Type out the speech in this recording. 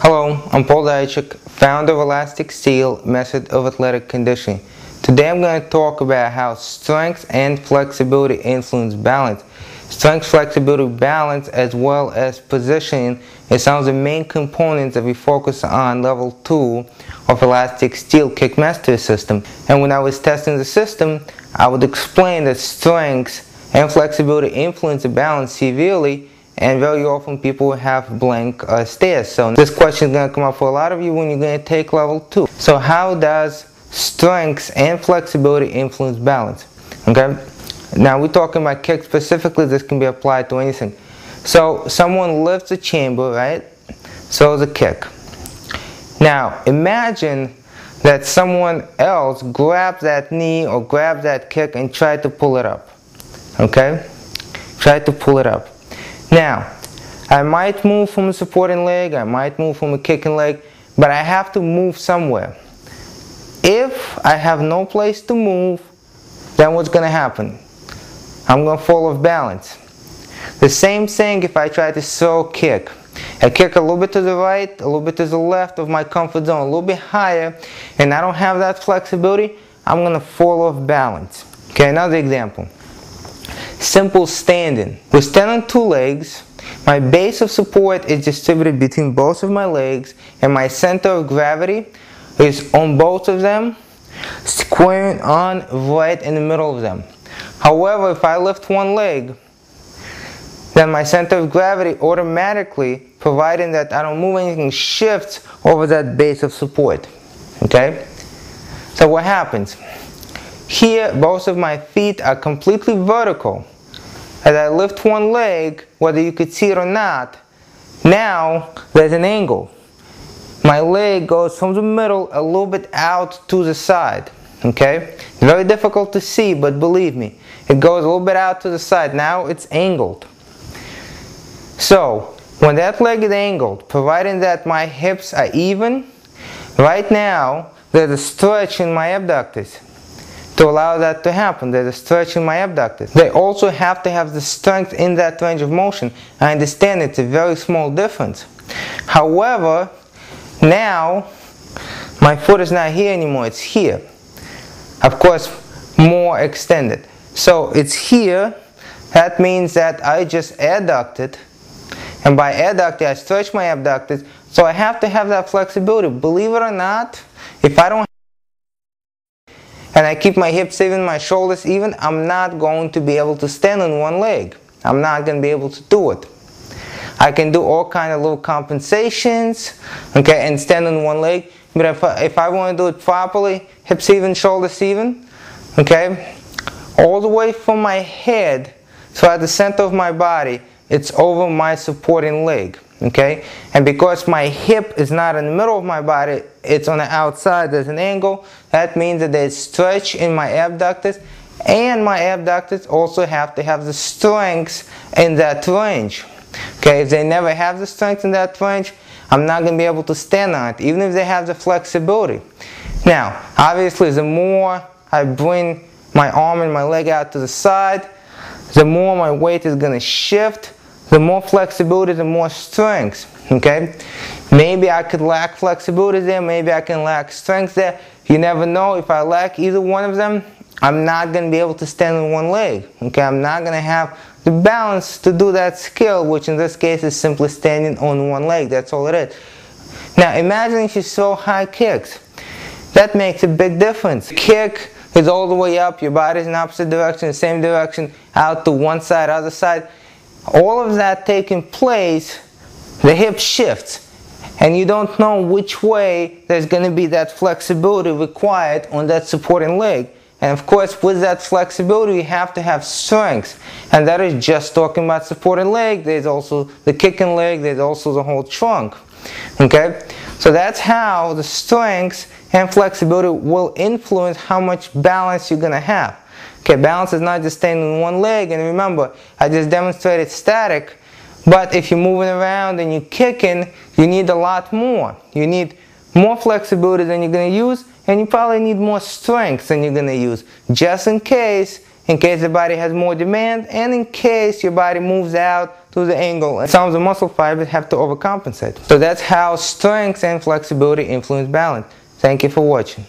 Hello, I'm Paul Zaichik, founder of ElasticSteel method of athletic conditioning. Today I'm going to talk about how strength and flexibility influence balance. Strength, flexibility, balance, as well as positioning is some of the main components that we focus on level 2 of ElasticSteel Kick Mastery system. And when I was testing the system, I would explain that strength and flexibility influence the balance severely, and very often people have blank stares. So this question is going to come up for a lot of you when you're going to take level 2. So how does strength and flexibility influence balance? Okay, now we're talking about kick specifically. This can be applied to anything. So someone lifts a chamber, right? So the kick. Now imagine that someone else grabs that knee or grabs that kick and try to pull it up. Okay, try to pull it up. Now, I might move from a supporting leg, I might move from a kicking leg, but I have to move somewhere. If I have no place to move, then what's going to happen? I'm going to fall off balance. The same thing if I try to throw a kick. I kick a little bit to the right, a little bit to the left of my comfort zone, a little bit higher, and I don't have that flexibility, I'm going to fall off balance. Okay, another example. Simple standing. We stand on two legs. My base of support is distributed between both of my legs, and my center of gravity is on both of them, squaring on right in the middle of them. However, if I lift one leg, then my center of gravity automatically, providing that I don't move anything, shifts over that base of support. Okay? So what happens? Here, both of my feet are completely vertical. As I lift one leg, whether you could see it or not, now there's an angle. My leg goes from the middle a little bit out to the side. Okay? It's very difficult to see, but believe me, it goes a little bit out to the side. Now it's angled. So, when that leg is angled, providing that my hips are even, right now there's a stretch in my abductors. To allow that to happen, there's a stretch in my abductors. They also have to have the strength in that range of motion. I understand it's a very small difference. However, now my foot is not here anymore, it's here. Of course, more extended. So it's here. That means that I just adducted, and by adducting I stretch my abductors. So I have to have that flexibility. Believe it or not, if I don't and I keep my hips even, my shoulders even, I'm not going to be able to stand on one leg. I'm not going to be able to do it. I can do all kind of little compensations, okay, and stand on one leg. But if I want to do it properly, hips even, shoulders even, okay, all the way from my head, so at the center of my body, it's over my supporting leg. Okay, and because my hip is not in the middle of my body, it's on the outside, there's an angle. That means that there's stretch in my abductors, and my abductors also have to have the strength in that range. Okay, if they never have the strength in that range, I'm not going to be able to stand on it, even if they have the flexibility. Now, obviously, the more I bring my arm and my leg out to the side, the more my weight is going to shift. The more flexibility, the more strength. Okay? Maybe I could lack flexibility there, maybe I can lack strength there. You never know. If I lack either one of them, I'm not going to be able to stand on one leg. Okay? I'm not going to have the balance to do that skill, which in this case is simply standing on one leg. That's all it is. Now imagine if you throw high kicks. That makes a big difference. Kick is all the way up, your body's in opposite direction, the same direction, out to one side, other side. All of that taking place, the hip shifts, and you don't know which way there's going to be that flexibility required on that supporting leg. And of course, with that flexibility, you have to have strength, and that is just talking about supporting leg. There's also the kicking leg, there's also the whole trunk. Okay, so that's how the strength and flexibility will influence how much balance you're going to have. Okay, balance is not just staying on one leg, and remember, I just demonstrated static, but if you're moving around and you're kicking, you need a lot more. You need more flexibility than you're going to use, and you probably need more strength than you're going to use, just in case the body has more demand, and in case your body moves out to the angle, and some of the muscle fibers have to overcompensate. So that's how strength and flexibility influence balance. Thank you for watching.